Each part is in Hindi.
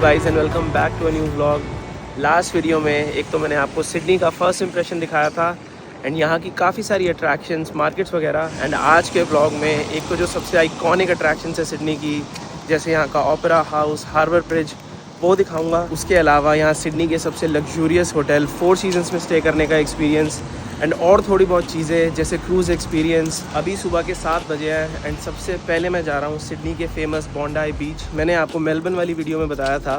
Guys and welcome back to a new vlog. Last video में एक तो मैंने आपको सिडनी का फर्स्ट इंप्रेशन दिखाया था एंड यहाँ की काफ़ी सारी अट्रैक्शंस, मार्केट्स वगैरह। एंड आज के व्लॉग में एक तो जो सबसे आइकॉनिक अट्रैक्शंस है सिडनी की, जैसे यहाँ का ओपेरा हाउस, हार्बर ब्रिज, वो दिखाऊंगा। उसके अलावा यहाँ सिडनी के सबसे लग्जूरियस होटल फोर सीजन्स में स्टे करने का एक्सपीरियंस एंड और थोड़ी बहुत चीज़ें जैसे क्रूज़ एक्सपीरियंस। अभी सुबह के 7 बजे हैं एंड सबसे पहले मैं जा रहा हूँ सिडनी के फेमस बॉन्डाई बीच। मैंने आपको मेलबर्न वाली वीडियो में बताया था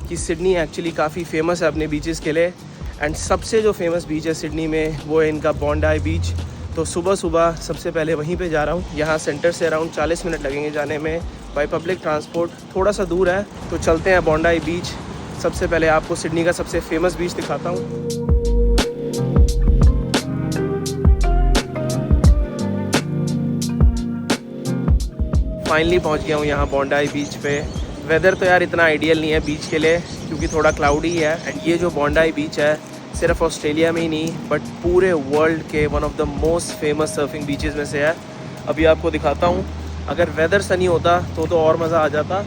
कि सिडनी एक्चुअली काफ़ी फेमस है अपने बीचेस के लिए एंड सबसे जो फेमस बीच है सिडनी में वो है इनका बॉन्डाई बीच। तो सुबह सुबह सबसे पहले वहीं पे जा रहा हूँ। यहाँ सेंटर से अराउंड 40 मिनट लगेंगे जाने में बाई पब्लिक ट्रांसपोर्ट, थोड़ा सा दूर है। तो चलते हैं बॉन्डाई बीच। सबसे पहले आपको सिडनी का सबसे फेमस बीच दिखाता हूँ। फाइनली पहुँच गया हूँ यहाँ बॉन्डाई बीच पे। वेदर तो यार इतना आइडियल नहीं है बीच के लिए क्योंकि थोड़ा क्लाउडी है। एंड ये जो बॉन्डाई बीच है सिर्फ ऑस्ट्रेलिया में ही नहीं बट पूरे वर्ल्ड के one of the most famous surfing beaches में से है। अभी आपको दिखाता हूँ। अगर वेदर सनी होता तो और मज़ा आ जाता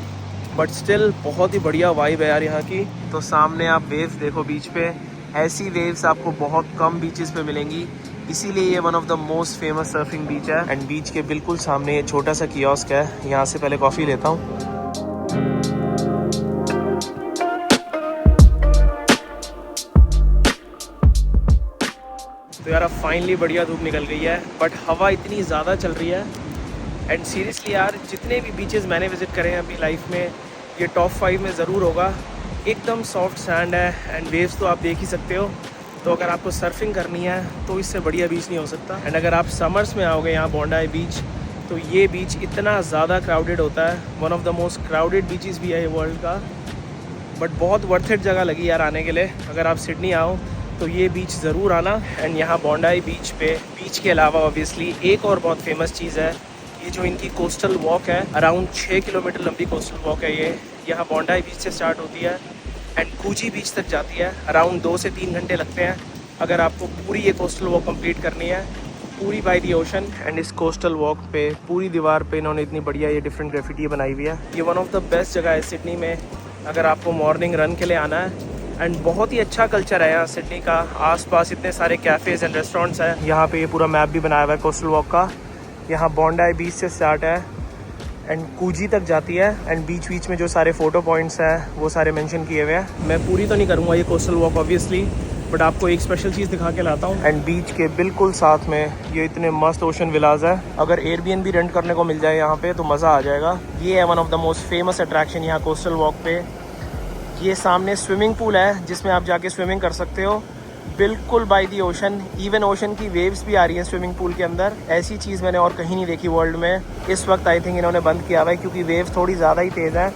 बट स्टिल बहुत ही बढ़िया वाइब है यार यहाँ की। तो सामने आप वेव्स देखो बीच पे, ऐसी वेव्स आपको बहुत कम बीचेस पे मिलेंगी, इसीलिए ये one of the most famous surfing beach है। एंड बीच के बिल्कुल सामने ये छोटा सा कियोस्क है, यहाँ से पहले कॉफ़ी लेता हूँ। तो यार अब फाइनली बढ़िया धूप निकल गई है बट हवा इतनी ज़्यादा चल रही है। एंड सीरियसली यार जितने भी बीचेस मैंने विज़िट करे हैं अभी लाइफ में, ये टॉप 5 में ज़रूर होगा। एकदम सॉफ्ट सैंड है एंड वेव्स तो आप देख ही सकते हो। तो अगर आपको सर्फिंग करनी है तो इससे बढ़िया बीच नहीं हो सकता। एंड अगर आप समर्स में आओगे यहाँ बॉन्डाई बीच तो ये बीच इतना ज़्यादा क्राउडेड होता है, one of the most crowded beaches भी है ये वर्ल्ड का। बट बहुत वर्थ इट जगह लगी यार आने के लिए। अगर आप सिडनी आओ तो ये बीच ज़रूर आना। एंड यहाँ बॉन्डाई बीच पे बीच के अलावा ऑब्वियसली एक और बहुत फेमस चीज़ है, ये जो इनकी कोस्टल वॉक है। अराउंड 6 किलोमीटर लंबी कोस्टल वॉक है ये। यहाँ बॉन्डाई बीच से स्टार्ट होती है एंड कूजी बीच तक जाती है। अराउंड 2 से 3 घंटे लगते हैं अगर आपको पूरी ये कोस्टल वॉक कंप्लीट करनी है, पूरी बाय द ओशन। एंड इस कोस्टल वॉक पे पूरी दीवार पे इन्होंने इतनी बढ़िया ये डिफरेंट ग्राफिटी बनाई हुई है। ये वन ऑफ द बेस्ट जगह है सिडनी में अगर आपको मॉर्निंग रन के लिए आना है। एंड बहुत ही अच्छा कल्चर है यहाँ सिडनी का। आसपास इतने सारे कैफ़ेज़ एंड रेस्टोरेंट्स हैं। यहाँ पे ये पूरा मैप भी बनाया हुआ है कोस्टल वॉक का। यहाँ बॉन्डाई बीच से स्टार्ट है एंड कूजी तक जाती है। एंड बीच बीच में जो सारे फ़ोटो पॉइंट्स हैं वो सारे मेंशन किए हुए हैं। मैं पूरी तो नहीं करूँगा ये कोस्टल वॉक ऑब्वियसली, बट आपको एक स्पेशल चीज़ दिखा के लाता हूँ। एंड बीच के बिल्कुल साथ में ये इतने मस्त ओशन विलाज है। अगर एयरबीएनबी रेंट करने को मिल जाए यहाँ पे तो मज़ा आ जाएगा। ये है one of the most famous attraction यहाँ कोस्टल वॉक पे। ये सामने स्विमिंग पूल है जिसमें आप जाके स्विमिंग कर सकते हो, बिल्कुल by the ocean. Even ocean की वेव्स भी आ रही हैं स्विमिंग पूल के अंदर। ऐसी चीज़ मैंने और कहीं नहीं देखी वर्ल्ड में। इस वक्त आई थिंक इन्होंने बंद किया हुआ है क्योंकि वेव्स थोड़ी ज़्यादा ही तेज़ है।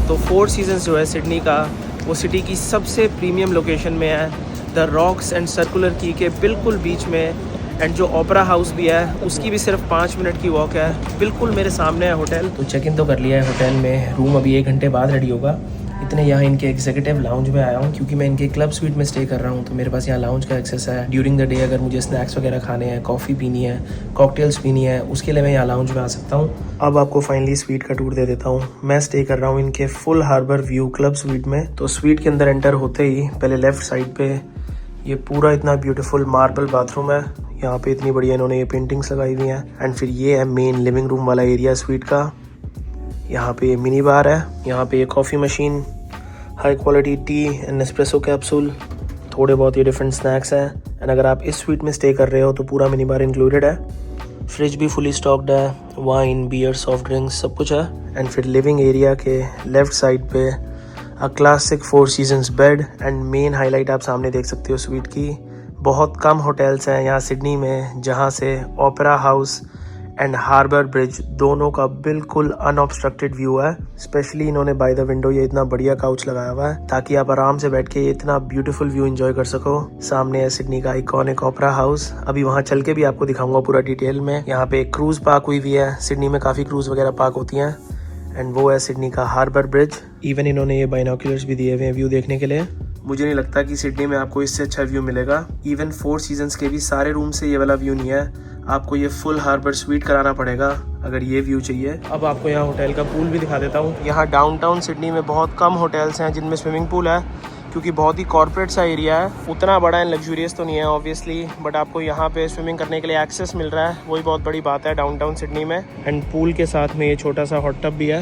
तो फोर सीजन्स जो है सिडनी का, वो सिटी की सबसे प्रीमियम लोकेशन में है, द रॉक्स एंड सर्कुलर की के बिल्कुल बीच में। एंड जो ओपेरा हाउस भी है उसकी भी सिर्फ 5 मिनट की वॉक है। बिल्कुल मेरे सामने है होटल। तो चेक इन तो कर लिया है होटल में, रूम अभी 1 घंटे बाद रेडी होगा। इतने यहाँ इनके एग्जीक्यूटिव लाउंज में आया हूँ क्योंकि मैं इनके क्लब स्वीट में स्टे कर रहा हूँ, तो मेरे पास यहाँ लाउंज का एक्सेस है। ड्यूरिंग द डे अगर मुझे स्नैक्स वगैरह खाने हैं, कॉफ़ी पीनी है, कॉकटेल्स पीनी है, उसके लिए मैं यहाँ लाउंज में आ सकता हूँ। अब आपको फाइनली स्वीट का टूर दे देता हूँ। मैं स्टे कर रहा हूँ इनके full harbour view club suite में। तो स्वीट के अंदर एंटर होते ही पहले लेफ्ट साइड पे ये पूरा इतना ब्यूटीफुल मार्बल बाथरूम है। यहाँ पे इतनी बढ़िया इन्होंने ये पेंटिंग्स लगाई हुई हैं। एंड फिर ये है मेन लिविंग रूम वाला एरिया स्वीट का। यहाँ पे ये मिनी बार है, यहाँ पे ये coffee machine, high quality T and espresso capsule, थोड़े बहुत ये डिफरेंट स्नैक्स हैं। एंड अगर आप इस स्वीट में स्टे कर रहे हो तो पूरा मिनी बार इंक्लूडेड है। फ्रिज भी फुली स्टॉक्ड है, वाइन, बियर, सॉफ्ट ड्रिंक्स सब कुछ है। एंड फिर लिविंग एरिया के लेफ्ट साइड पे a classic 4 seasons bed. And main highlight आप सामने देख सकते हो स्वीट की। बहुत कम होटल्स हैं यहाँ सिडनी में जहाँ से opera house and harbour bridge दोनों का बिल्कुल अनऑब्स्ट्रक्टेड व्यू है। स्पेशली इन्होंने बाय द विंडो ये इतना बढ़िया काउच लगाया हुआ है ताकि आप आराम से बैठ के ये इतना ब्यूटीफुल व्यू एंजॉय कर सको। सामने है सिडनी का आइकॉनिक ओपेरा हाउस। अभी वहाँ चल के भी आपको दिखाऊंगा पूरा डिटेल में। यहाँ पे एक क्रूज पार्क हुई है। सिडनी में काफ़ी क्रूज वगैरह पार्क होती हैं। एंड वो है सिडनी का हार्बर ब्रिज। इवन इन्होंने ये बाइनोक्यूलर्स भी दिए हुए हैं व्यू देखने के लिए। मुझे नहीं लगता कि सिडनी में आपको इससे अच्छा व्यू मिलेगा। इवन 4 सीजन्स के भी सारे रूम से ये वाला व्यू नहीं है। आपको ये फुल हार्बर स्वीट कराना पड़ेगा अगर ये व्यू चाहिए। अब आपको यहाँ होटल का पूल भी दिखा देता हूँ। यहाँ डाउनटाउन सिडनी में बहुत कम होटल्स हैं जिनमें स्विमिंग पूल है, क्योंकि बहुत ही कॉर्पोरेट सा एरिया है। उतना बड़ा एंड लग्जूरियस तो नहीं है ऑब्वियसली, बट आपको यहाँ पे स्विमिंग करने के लिए एक्सेस मिल रहा है, वही बहुत बड़ी बात है डाउनटाउन सिडनी में। एंड पूल के साथ में ये छोटा सा हॉट टब भी है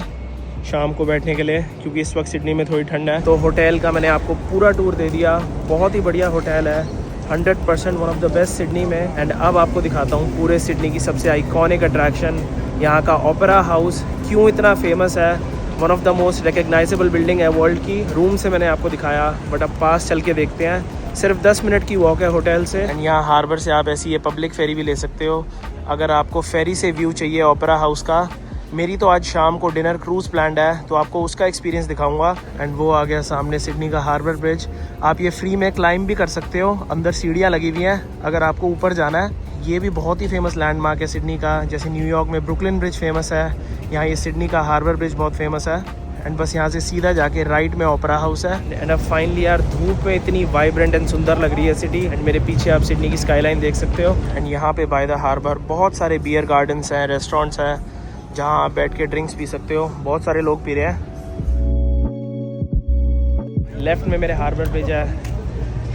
शाम को बैठने के लिए, क्योंकि इस वक्त सिडनी में थोड़ी ठंड है। तो होटल का मैंने आपको पूरा टूर दे दिया, बहुत ही बढ़िया होटल है, 100% one of the best Sydney में। एंड अब आपको दिखाता हूँ पूरे सिडनी की सबसे आइकॉनिक अट्रैक्शन, यहाँ का ओपेरा हाउस क्यों इतना फेमस है। One of the most recognisable building है वर्ल्ड की। रूम से मैंने आपको दिखाया, बट अब पास चल के देखते हैं। सिर्फ 10 मिनट की वॉक है होटल से। एंड यहाँ हार्बर से आप ऐसी ये पब्लिक फेरी भी ले सकते हो अगर आपको फेरी से व्यू चाहिए ओपेरा हाउस का। मेरी तो आज शाम को डिनर क्रूज़ प्लान्ड है, तो आपको उसका एक्सपीरियंस दिखाऊंगा। एंड वो आ गया सामने सिडनी का हार्बर ब्रिज। आप ये फ्री में क्लाइंब भी कर सकते हो, अंदर सीढ़ियाँ लगी हुई हैं अगर आपको ऊपर जाना है। ये भी बहुत ही फेमस लैंडमार्क है सिडनी का, जैसे न्यूयॉर्क में ब्रुकलिन ब्रिज फेमस है, यहाँ ये सिडनी का हार्बर ब्रिज बहुत फेमस है। एंड बस यहाँ से सीधा जाके राइट में ओपेरा हाउस है। एंड अब फाइनली यार धूप में इतनी वाइब्रेंट एंड सुंदर लग रही है सिटी। एंड मेरे पीछे आप सिडनी की स्काईलाइन देख सकते हो। एंड यहाँ पे बाय द हार्बर बहुत सारे बियर गार्डन्स हैं, रेस्टोरेंट्स हैं, जहाँ आप बैठ के ड्रिंक्स पी सकते हो। बहुत सारे लोग पी रहे हैं। लेफ्ट में मेरे हार्बर ब्रिज है।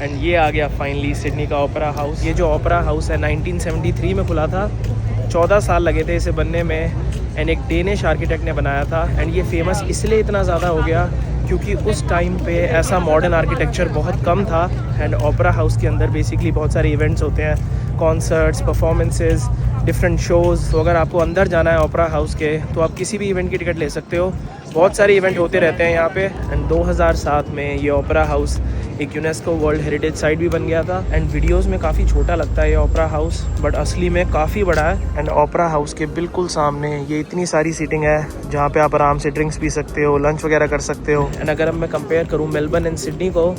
एंड ये आ गया फाइनली सिडनी का ओपेरा हाउस। ये जो ओपेरा हाउस है 1973 में खुला था, 14 साल लगे थे इसे बनने में। एंड एक डेनिश आर्किटेक्ट ने बनाया था। एंड ये फेमस इसलिए इतना ज़्यादा हो गया क्योंकि उस टाइम पे ऐसा मॉडर्न आर्किटेक्चर बहुत कम था। एंड ओपेरा हाउस के अंदर बेसिकली बहुत सारे इवेंट्स होते हैं, कॉन्सर्ट्स, परफॉर्मेंसेस, डिफरेंट शोज़। तो अगर आपको अंदर जाना है ओपेरा हाउस के, तो आप किसी भी इवेंट की टिकट ले सकते हो। बहुत सारे इवेंट होते रहते हैं यहाँ पे। एंड 2007 में ये ओपेरा हाउस एक यूनेस्को वर्ल्ड हेरिटेज साइट भी बन गया था। एंड वीडियोस में काफ़ी छोटा लगता है ये ओपेरा हाउस, बट असली में काफ़ी बड़ा है। एंड ओपेरा हाउस के बिल्कुल सामने ये इतनी सारी सीटिंग है जहाँ पे आप आराम से ड्रिंक्स पी सकते हो, लंच वगैरह कर सकते हो। एंड अगर अब मैं कंपेयर करूँ मेलबर्न एंड सिडनी को,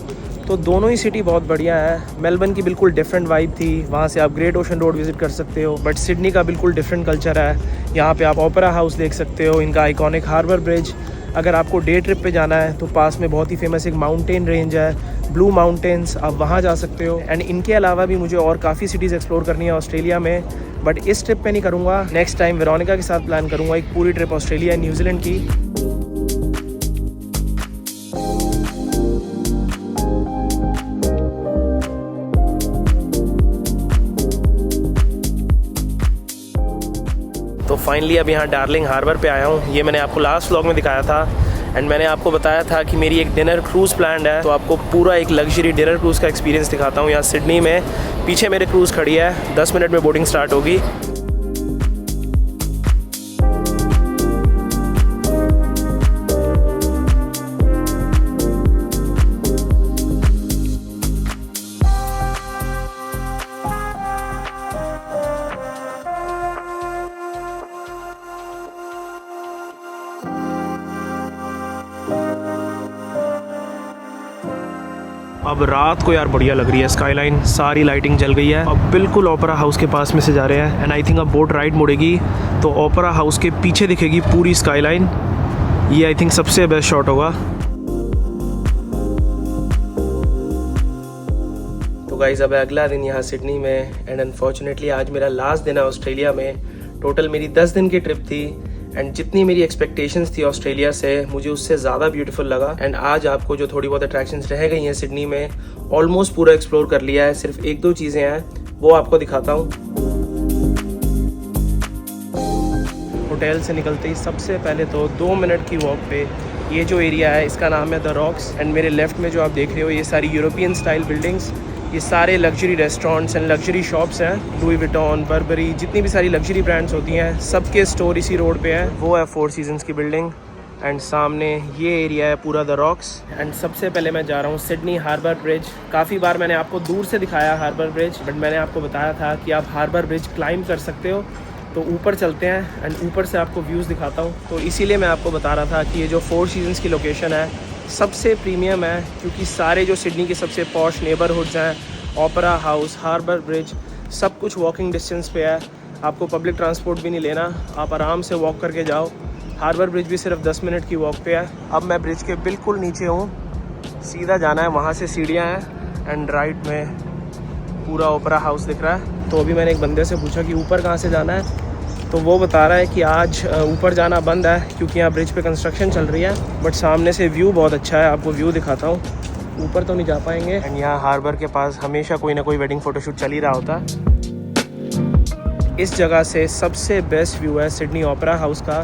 तो दोनों ही सिटी बहुत बढ़िया है। मेलबर्न की बिल्कुल डिफरेंट वाइब थी, वहाँ से आप ग्रेट ओशन रोड विजिट कर सकते हो, बट सिडनी का बिल्कुल डिफरेंट कल्चर है। यहाँ पे आप ओपेरा हाउस देख सकते हो, इनका आइकॉनिक हार्बर ब्रिज। अगर आपको डे ट्रिप पे जाना है तो पास में बहुत ही फेमस एक माउंटेन रेंज है, ब्लू माउंटेन्स, आप वहाँ जा सकते हो। एंड इनके अलावा भी मुझे और काफ़ी सिटीज़ एक्सप्लोर करनी है ऑस्ट्रेलिया में, बट इस ट्रिप पे नहीं करूँगा। नेक्स्ट टाइम वेरोनिका के साथ प्लान करूँगा एक पूरी ट्रिप ऑस्ट्रेलिया एंड न्यूजीलैंड की। तो फाइनली अब यहाँ डार्लिंग हार्बर पे आया हूँ। ये मैंने आपको लास्ट व्लॉग में दिखाया था। एंड मैंने आपको बताया था कि मेरी एक डिनर क्रूज़ प्लान्ड है, तो आपको पूरा एक लग्जरी डिनर क्रूज़ का एक्सपीरियंस दिखाता हूँ यहाँ सिडनी में। पीछे मेरे क्रूज़ खड़ी है, 10 मिनट में बोटिंग स्टार्ट होगी। अब रात को यार बढ़िया लग रही है स्काईलाइन, सारी लाइटिंग जल गई है। अब बिल्कुल ओपेरा हाउस के पास में से जा रहे हैं। एंड आई थिंक अब बोट राइट मुड़ेगी तो ओपेरा हाउस के पीछे दिखेगी पूरी स्काईलाइन। ये आई थिंक सबसे बेस्ट शॉट होगा। तो गाइस अब अगला दिन यहाँ सिडनी में। एंड अनफॉर्चुनेटली आज मेरा लास्ट दिन है ऑस्ट्रेलिया में। टोटल मेरी 10 दिन की ट्रिप थी। एंड जितनी मेरी एक्सपेक्टेशंस थी ऑस्ट्रेलिया से, मुझे उससे ज़्यादा ब्यूटीफुल लगा। एंड आज आपको जो थोड़ी बहुत अट्रैक्शंस रह गई हैं सिडनी में, ऑलमोस्ट पूरा एक्सप्लोर कर लिया है। सिर्फ 1-2 चीज़ें हैं, वो आपको दिखाता हूँ। होटल से निकलते ही सबसे पहले तो 2 मिनट की वॉक पे ये जो एरिया है इसका नाम है द रॉक्स। एंड मेरे लेफ्ट में जो आप देख रहे हो ये सारी यूरोपियन स्टाइल बिल्डिंग्स, ये सारे luxury restaurants and luxury shops हैं। लुई विटॉन, बर्बरी, जितनी भी सारी लग्जरी ब्रांड्स होती हैं, सबके स्टोर इसी रोड पे हैं। वो है 4 सीजन्स की बिल्डिंग। एंड सामने ये एरिया है पूरा द रॉक्स। एंड सबसे पहले मैं जा रहा हूँ सिडनी हार्बर ब्रिज। काफ़ी बार मैंने आपको दूर से दिखाया हार्बर ब्रिज, बट मैंने आपको बताया था कि आप हार्बर ब्रिज क्लाइंब कर सकते हो। तो ऊपर चलते हैं एंड ऊपर से आपको व्यूज़ दिखाता हूँ। तो इसीलिए मैं आपको बता रहा था कि ये जो 4 सीजन्स की लोकेशन है सबसे प्रीमियम है, क्योंकि सारे जो सिडनी के सबसे पॉश नेबरहुड्स हैं, ओपेरा हाउस, हार्बर ब्रिज, सब कुछ वॉकिंग डिस्टेंस पे है। आपको पब्लिक ट्रांसपोर्ट भी नहीं लेना, आप आराम से वॉक करके जाओ। हार्बर ब्रिज भी सिर्फ 10 मिनट की वॉक पे है। अब मैं ब्रिज के बिल्कुल नीचे हूँ, सीधा जाना है, वहाँ से सीढ़ियाँ हैं। एंड राइट में पूरा ओपेरा हाउस दिख रहा है। तो अभी मैंने एक बंदे से पूछा कि ऊपर कहाँ से जाना है, तो वो बता रहा है कि आज ऊपर जाना बंद है क्योंकि यहाँ ब्रिज पे कंस्ट्रक्शन चल रही है, बट सामने से व्यू बहुत अच्छा है। आपको व्यू दिखाता हूँ, ऊपर तो नहीं जा पाएंगे। एंड यहाँ हार्बर के पास हमेशा कोई ना कोई वेडिंग फ़ोटोशूट चल ही रहा होता है। इस जगह से सबसे बेस्ट व्यू है सिडनी ओपेरा हाउस का,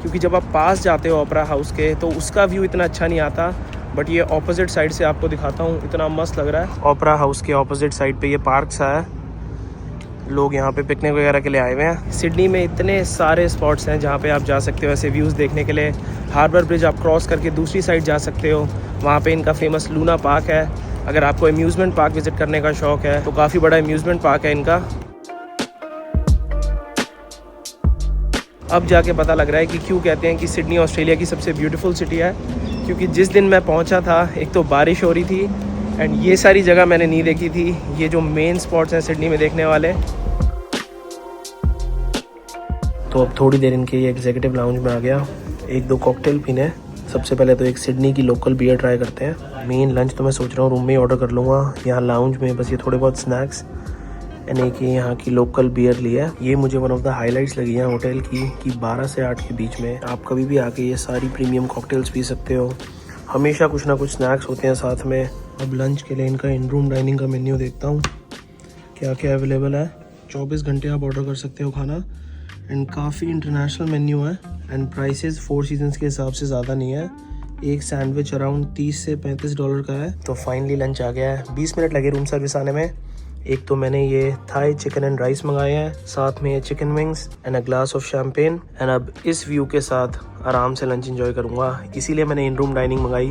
क्योंकि जब आप पास जाते हो ओपेरा हाउस के तो उसका व्यू इतना अच्छा नहीं आता, बट ये ऑपोजिट साइड से आपको दिखाता हूँ, इतना मस्त लग रहा है। ओपेरा हाउस के ऑपोजिट साइड पे ये पार्क सा है, लोग यहाँ पे पिकनिक वगैरह के लिए आए हुए हैं। सिडनी में इतने सारे स्पॉट्स हैं जहाँ पे आप जा सकते हो ऐसे व्यूज़ देखने के लिए। हार्बर ब्रिज आप क्रॉस करके दूसरी साइड जा सकते हो, वहाँ पे इनका फेमस लूना पार्क है। अगर आपको अम्यूज़मेंट पार्क विज़िट करने का शौक़ है तो काफ़ी बड़ा अम्यूज़मेंट पार्क है इनका। अब जाके पता लग रहा है कि क्यों कहते हैं कि सिडनी ऑस्ट्रेलिया की सबसे ब्यूटीफुल सिटी है, क्योंकि जिस दिन मैं पहुंचा था एक तो बारिश हो रही थी एंड ये सारी जगह मैंने नहीं देखी थी, ये जो मेन स्पॉट्स हैं सिडनी में देखने वाले। तो अब थोड़ी देर इनके ये एग्जीक्यूटिव लाउंज में आ गया, एक दो कॉकटेल पीने। सबसे पहले तो एक सिडनी की लोकल बियर ट्राई करते हैं। मेन लंच तो मैं सोच रहा हूँ रूम में ही ऑर्डर कर लूँगा, यहाँ लाउंज में बस ये थोड़े बहुत स्नैक्स एंड एक यहाँ की लोकल बियर लिया। ये मुझे वन ऑफ द हाइलाइट्स लगी है होटल की कि 12 से 8 के बीच में आप कभी भी आके ये सारी प्रीमियम कॉकटेल्स पी सकते हो। हमेशा कुछ ना कुछ स्नैक्स होते हैं साथ में। अब लंच के लिए इनका इन रूम डाइनिंग का मेन्यू देखता हूँ क्या क्या अवेलेबल है। 24 घंटे आप ऑर्डर कर सकते हो खाना एंड काफ़ी इंटरनेशनल मेन्यू है एंड प्राइसेस फोर सीजन्स के हिसाब से ज़्यादा नहीं है। एक सैंडविच अराउंड 30 से $35 का है। तो फाइनली लंच आ गया है। 20 मिनट लगे रूम सर्विस आने में। एक तो मैंने ये थाई चिकन एंड राइस मंगाए हैं, साथ में ये chicken wings and a glass of champagne and अब इस व्यू के साथ आराम से लंच एंजॉय करूँगा, इसीलिए मैंने इन रूम डाइनिंग मंगाई।